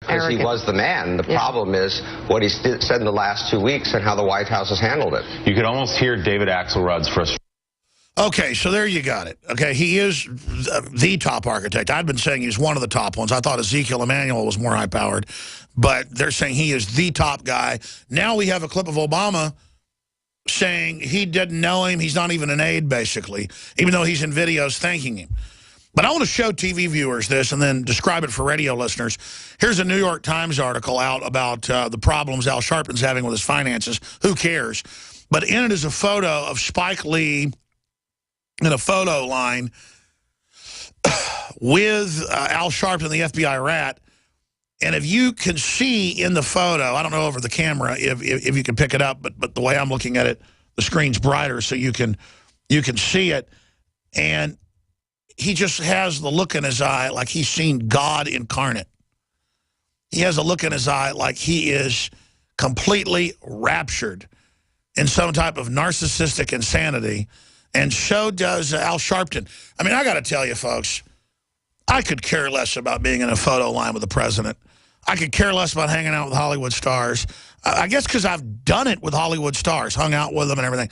Because he was the man. The problem is what he said in the last 2 weeks and how the White House has handled it. You could almost hear David Axelrod's frustration. Okay, so there you got it. Okay, he is the top architect. I'd been saying he's one of the top ones. I thought Ezekiel Emanuel was more high-powered, but they're saying he is the top guy. Now we have a clip of Obama saying he didn't know him. He's not even an aide, basically, even though he's in videos thanking him. But I want to show TV viewers this and then describe it for radio listeners. Here's a New York Times article out about the problems Al Sharpton's having with his finances. Who cares? But in it is a photo of Spike Lee in a photo line with Al Sharpton, the FBI rat. And if you can see in the photo, I don't know over the camera if you can pick it up, but the way I'm looking at it, the screen's brighter so you can see it. And he just has the look in his eye like he's seen God incarnate. He has a look in his eye like he is completely raptured in some type of narcissistic insanity. And so does Al Sharpton. I mean, I got to tell you, folks, I could care less about being in a photo line with the president. I could care less about hanging out with Hollywood stars. I guess because I've done it with Hollywood stars, hung out with them and everything.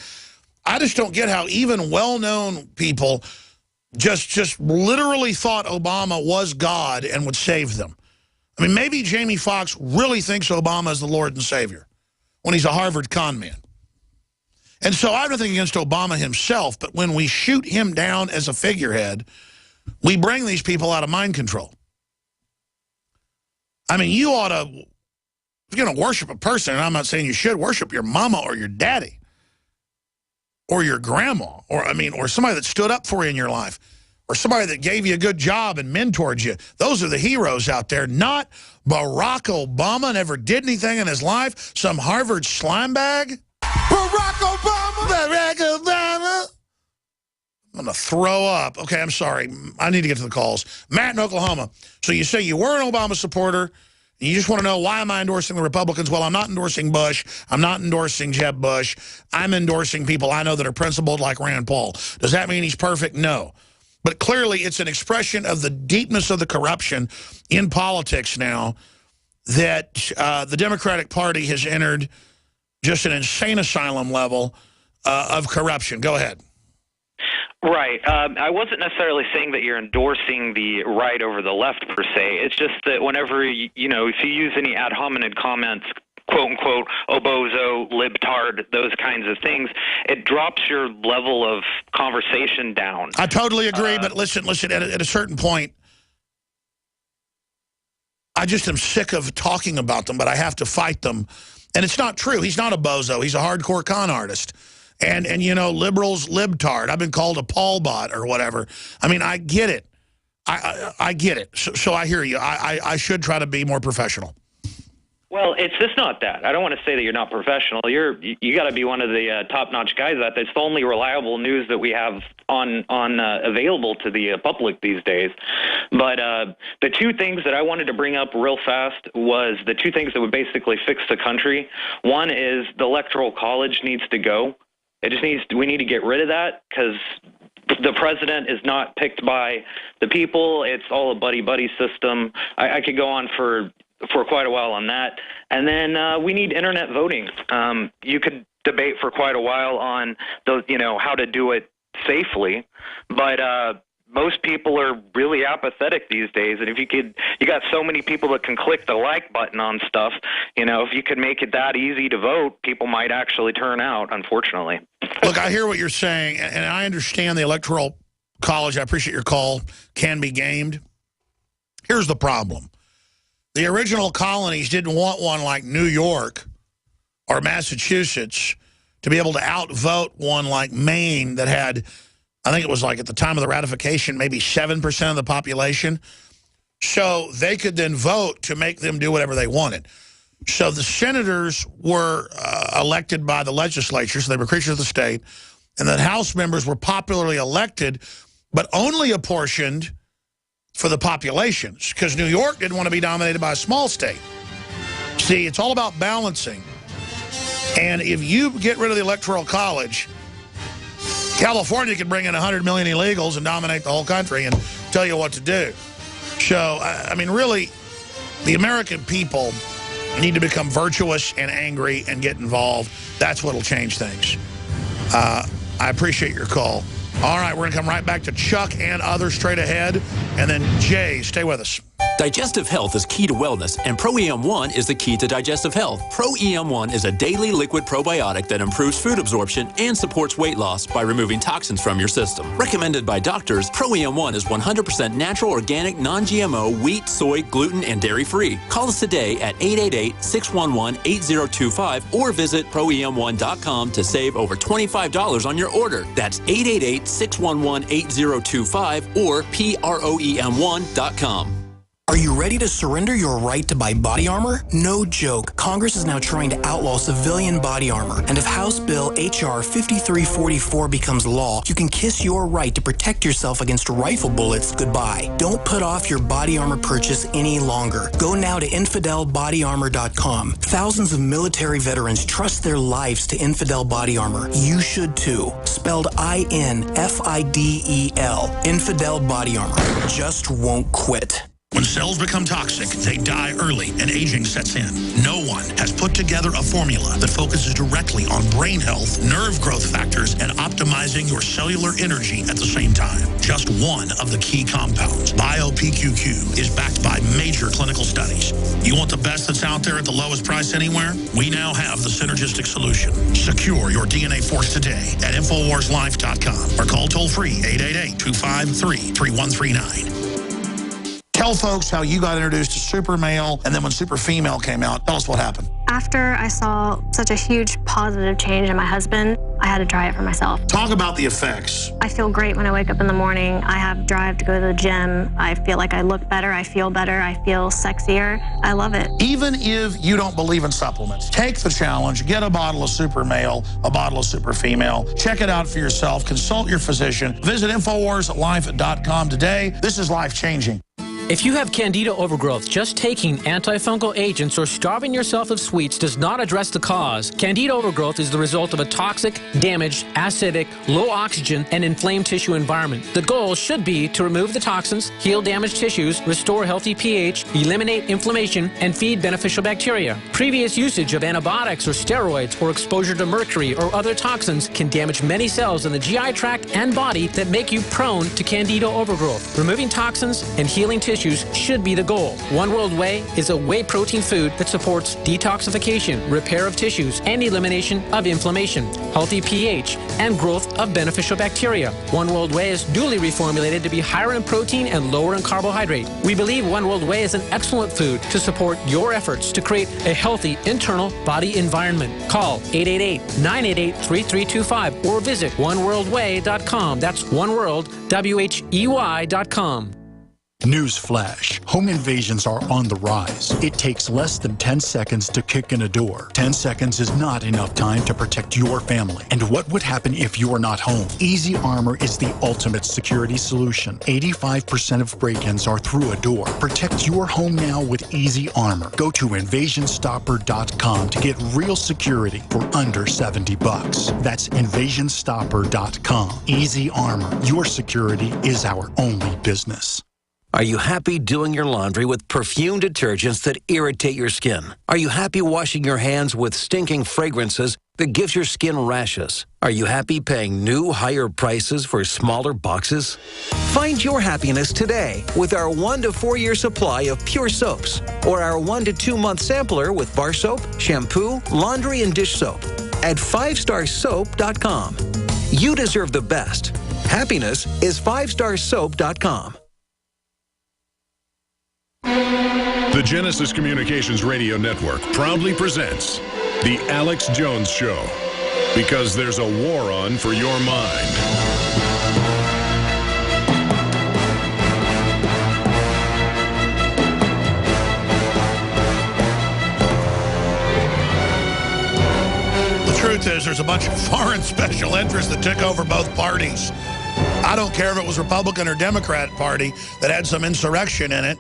I just don't get how even well-known people just literally thought Obama was God and would save them. I mean, maybe Jamie Foxx really thinks Obama is the Lord and Savior when he's a Harvard con man. And so I have nothing against Obama himself, but when we shoot him down as a figurehead, we bring these people out of mind control. I mean, you ought to, if you're going to worship a person, and I'm not saying you should, worship your mama or your daddy or your grandma or somebody that stood up for you in your life or somebody that gave you a good job and mentored you. Those are the heroes out there, not Barack Obama, never did anything in his life, some Harvard slime bag. Barack Obama! Barack Obama! I'm going to throw up. Okay, I'm sorry. I need to get to the calls. Matt in Oklahoma. So you say you were an Obama supporter, and you just want to know, why am I endorsing the Republicans? Well, I'm not endorsing Bush. I'm not endorsing Jeb Bush. I'm endorsing people I know that are principled like Rand Paul. Does that mean he's perfect? No. But clearly it's an expression of the deepness of the corruption in politics now that the Democratic Party has entered just an insane asylum level of corruption. Go ahead. Right. I wasn't necessarily saying that you're endorsing the right over the left per se. It's just that whenever, if you use any ad hominem comments, quote unquote, obozo, libtard, those kinds of things, it drops your level of conversation down. I totally agree, but listen, at a certain point, I just am sick of talking about them, but I have to fight them. And it's not true. He's not a bozo. He's a hardcore con artist. And liberals, libtard. I've been called a Paul bot or whatever. I mean, I get it. I get it. So I hear you. I should try to be more professional. Well, it's just not that. I don't want to say that you're not professional. You got to be one of the top-notch guys out there. It's the only reliable news that we have on available to the public these days. But the two things that I wanted to bring up real fast was the two things that would basically fix the country. One is the Electoral College needs to go. We need to get rid of that because the president is not picked by the people. It's all a buddy-buddy system. I could go on for quite a while on that. And then we need internet voting. You could debate for quite a while on how to do it safely, but most people are really apathetic these days. And if you got so many people that can click the like button on stuff, if you could make it that easy to vote, people might actually turn out, unfortunately. Look, I hear what you're saying, and I understand the Electoral College, I appreciate your call, can be gamed. Here's the problem. The original colonies didn't want one like New York or Massachusetts to be able to outvote one like Maine that had, I think it was like at the time of the ratification, maybe 7% of the population. So they could then vote to make them do whatever they wanted. So the senators were elected by the legislature, so they were creatures of the state, and the House members were popularly elected, but only apportioned for the populations, because New York didn't want to be dominated by a small state. See, it's all about balancing. And if you get rid of the Electoral College, California could bring in 100 million illegals and dominate the whole country and tell you what to do. So, I mean, really, The American people need to become virtuous and angry and get involved. That's what'll change things. I appreciate your call. All right, we're going to come right back to Chuck and others straight ahead. And then Jay, stay with us. Digestive health is key to wellness, and Pro-EM1 is the key to digestive health. Pro-EM1 is a daily liquid probiotic that improves food absorption and supports weight loss by removing toxins from your system. Recommended by doctors, Pro-EM1 is 100% natural, organic, non-GMO, wheat, soy, gluten, and dairy-free. Call us today at 888-611-8025 or visit ProEM1.com to save over $25 on your order. That's 888-611-8025 or PROEM1.com. Are you ready to surrender your right to buy body armor? No joke. Congress is now trying to outlaw civilian body armor. And if House Bill H.R. 5344 becomes law, you can kiss your right to protect yourself against rifle bullets goodbye. Don't put off your body armor purchase any longer. Go now to InfidelBodyArmor.com. Thousands of military veterans trust their lives to Infidel Body Armor. You should too. Spelled INFIDEL. Infidel Body Armor. Just won't quit. When cells become toxic, they die early and aging sets in. No one has put together a formula that focuses directly on brain health, nerve growth factors, and optimizing your cellular energy at the same time. Just one of the key compounds, BioPQQ, is backed by major clinical studies. You want the best that's out there at the lowest price anywhere? We now have the synergistic solution. Secure your DNA force today at InfoWarsLife.com or call toll-free 888-253-3139. Tell folks how you got introduced to Super Male, and then when Super Female came out, tell us what happened. After I saw such a huge positive change in my husband, I had to try it for myself. Talk about the effects. I feel great when I wake up in the morning. I have drive to go to the gym. I feel like I look better. I feel better. I feel sexier. I love it. Even if you don't believe in supplements, take the challenge. Get a bottle of Super Male, a bottle of Super Female. Check it out for yourself. Consult your physician. Visit InfoWarsLife.com today. This is life-changing. If you have candida overgrowth, just taking antifungal agents or starving yourself of sweets does not address the cause. Candida overgrowth is the result of a toxic, damaged, acidic, low oxygen, and inflamed tissue environment. The goal should be to remove the toxins, heal damaged tissues, restore healthy pH, eliminate inflammation, and feed beneficial bacteria. Previous usage of antibiotics or steroids or exposure to mercury or other toxins can damage many cells in the GI tract and body that make you prone to candida overgrowth. Removing toxins and healing tissues should be the goal. One World Whey is a whey protein food that supports detoxification, repair of tissues, and elimination of inflammation, healthy pH, and growth of beneficial bacteria. One World Whey is duly reformulated to be higher in protein and lower in carbohydrate. We believe One World Whey is an excellent food to support your efforts to create a healthy internal body environment. Call 888-988-3325 or visit oneworldwhey.com. That's oneworld.com. Newsflash. Home invasions are on the rise. It takes less than 10 seconds to kick in a door. 10 seconds is not enough time to protect your family. And what would happen if you're not home? Easy Armor is the ultimate security solution. 85% of break-ins are through a door. Protect your home now with Easy Armor. Go to InvasionStopper.com to get real security for under $70. That's InvasionStopper.com. Easy Armor. Your security is our only business. Are you happy doing your laundry with perfume detergents that irritate your skin? Are you happy washing your hands with stinking fragrances that gives your skin rashes? Are you happy paying new, higher prices for smaller boxes? Find your happiness today with our 1 to 4 year supply of pure soaps or our 1 to 2 month sampler with bar soap, shampoo, laundry, and dish soap at 5starsoap.com. You deserve the best. Happiness is 5starsoap.com. The Genesis Communications Radio Network proudly presents The Alex Jones Show, because there's a war on for your mind. The truth is, there's a bunch of foreign special interests that took over both parties. I don't care if it was Republican or Democrat Party that had some insurrection in it.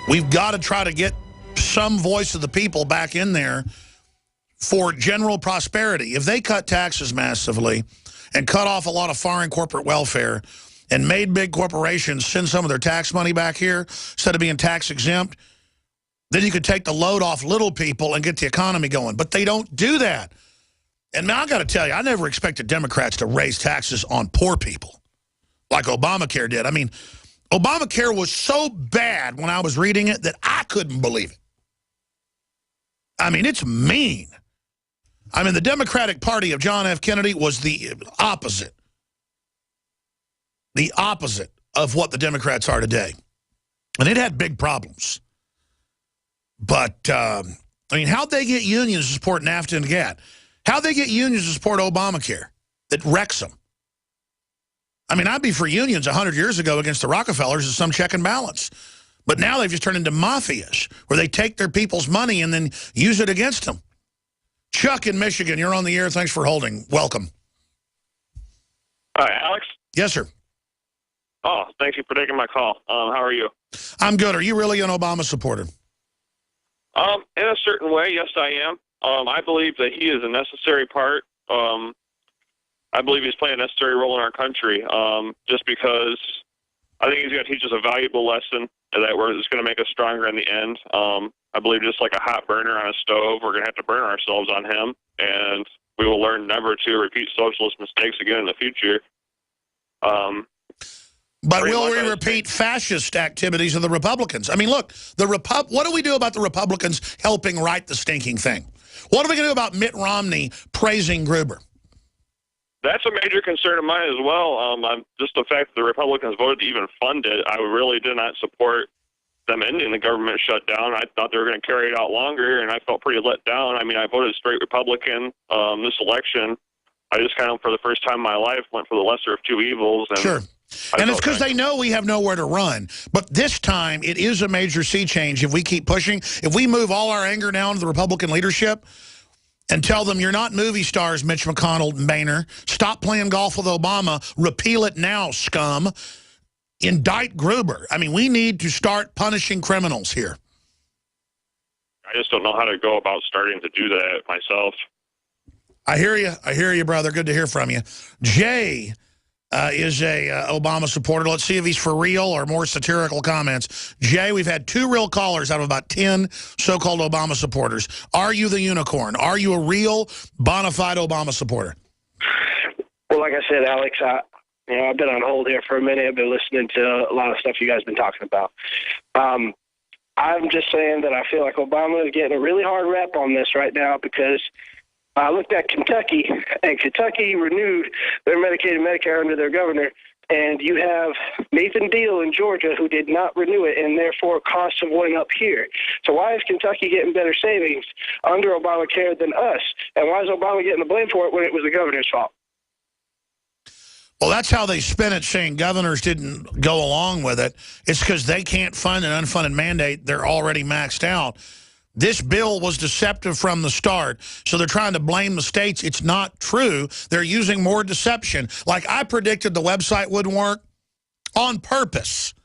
We've got to try to get some voice of the people back in there for general prosperity. If they cut taxes massively and cut off a lot of foreign corporate welfare and made big corporations send some of their tax money back here instead of being tax exempt, Then you could take the load off little people and get the economy going. But they don't do that. And man, I got to tell you, I never expected Democrats to raise taxes on poor people like Obamacare did. I mean, Obamacare was so bad when I was reading it that I couldn't believe it. I mean, it's mean. I mean, the Democratic Party of John F. Kennedy was the opposite. The opposite of what the Democrats are today. And it had big problems. But, I mean, how'd they get unions to support NAFTA and GATT? How'd they get unions to support Obamacare that wrecks them? I mean, I'd be for unions 100 years ago against the Rockefellers as some check and balance. But now they've just turned into mafias where they take their people's money and then use it against them. Chuck in Michigan, you're on the air. Thanks for holding. Welcome. Hi, Alex? Yes, sir. Oh, thank you for taking my call. How are you? I'm good. Are you really an Obama supporter? In a certain way, yes, I am. I believe that he is a necessary part. I believe he's playing a necessary role in our country, just because I think he's going to teach us a valuable lesson that it's going to make us stronger in the end. I believe just like a hot burner on a stove, we're going to have to burn ourselves on him, and we will learn never to repeat socialist mistakes again in the future. But will we repeat fascist activities of the Republicans? I mean, look, what do we do about the Republicans helping write the stinking thing? What are we going to do about Mitt Romney praising Gruber? That's a major concern of mine as well. Just the fact that the Republicans voted to even fund it, I really did not support them ending the government shutdown. I thought they were going to carry it out longer, and I felt pretty let down. I mean, I voted straight Republican this election. I just kind of, for the first time in my life, went for the lesser of two evils. And sure. And it's because they know we have nowhere to run. But this time, it is a major sea change if we keep pushing. If we move all our anger down to the Republican leadership and tell them, you're not movie stars, Mitch McConnell and Boehner. Stop playing golf with Obama. Repeal it now, scum. Indict Gruber. I mean, we need to start punishing criminals here. I just don't know how to go about starting to do that myself. I hear you. I hear you, brother. Good to hear from you. Jay is a Obama supporter. Let's see if he's for real or more satirical comments. Jay, we've had 2 real callers out of about 10 so-called Obama supporters. Are you the unicorn? Are you a real, bona fide Obama supporter? Well, like I said, Alex, I've been on hold here for a minute. I've been listening to a lot of stuff you guys have been talking about. I'm just saying that I feel like Obama is getting a really hard rap on this right now because I looked at Kentucky, and Kentucky renewed their Medicaid and Medicare under their governor, and you have Nathan Deal in Georgia who did not renew it, and therefore costs have went up here. So why is Kentucky getting better savings under Obamacare than us? And why is Obama getting the blame for it when it was the governor's fault? Well, that's how they spin it, saying governors didn't go along with it. It's because they can't fund an unfunded mandate. They're already maxed out. This bill was deceptive from the start, so they're trying to blame the states. It's not true. They're using more deception. Like I predicted the website wouldn't work on purpose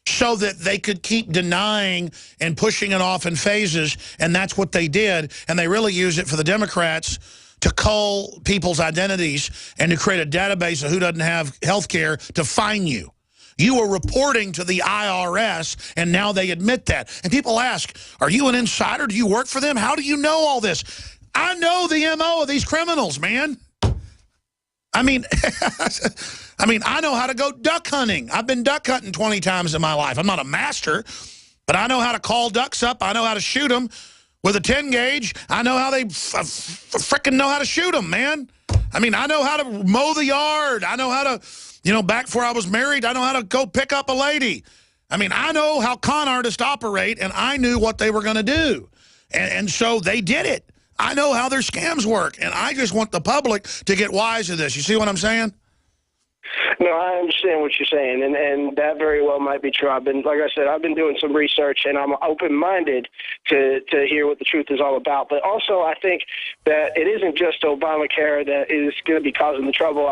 so that they could keep denying and pushing it off in phases, and that's what they did. And they really use it for the Democrats to cull people's identities and to create a database of who doesn't have health care to fine you. You were reporting to the IRS, and now they admit that. And people ask, are you an insider? Do you work for them? How do you know all this? I know the MO of these criminals, man. I mean, I know how to go duck hunting. I've been duck hunting 20 times in my life. I'm not a master, but I know how to call ducks up. I know how to shoot them with a 10 gauge. I know how they frickin' know how to shoot them, man. I mean, I know how to mow the yard. I know how to... back before I was married, I know how to go pick up a lady. I mean, I know how con artists operate, and I knew what they were going to do. And so they did it. I know how their scams work, and I just want the public to get wise to this. You see what I'm saying? No, I understand what you're saying, and that very well might be true. Like I said, I've been doing some research, and I'm open-minded to hear what the truth is all about. But also, I think that it isn't just Obamacare that is going to be causing the trouble.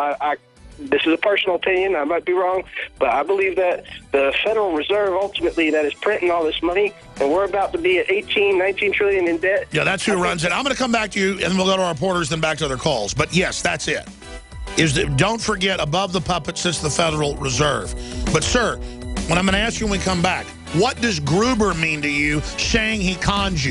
This is a personal opinion. I might be wrong, but I believe that the Federal Reserve ultimately that is printing all this money, and we're about to be at 18, 19 trillion in debt. Yeah, that's who runs it. I'm going to come back to you, and then we'll go to our reporters, then back to other calls. But yes, that's it. Don't forget, above the puppet sits the Federal Reserve. But, sir, what I'm going to ask you when we come back, What does Gruber mean to you saying he conned you?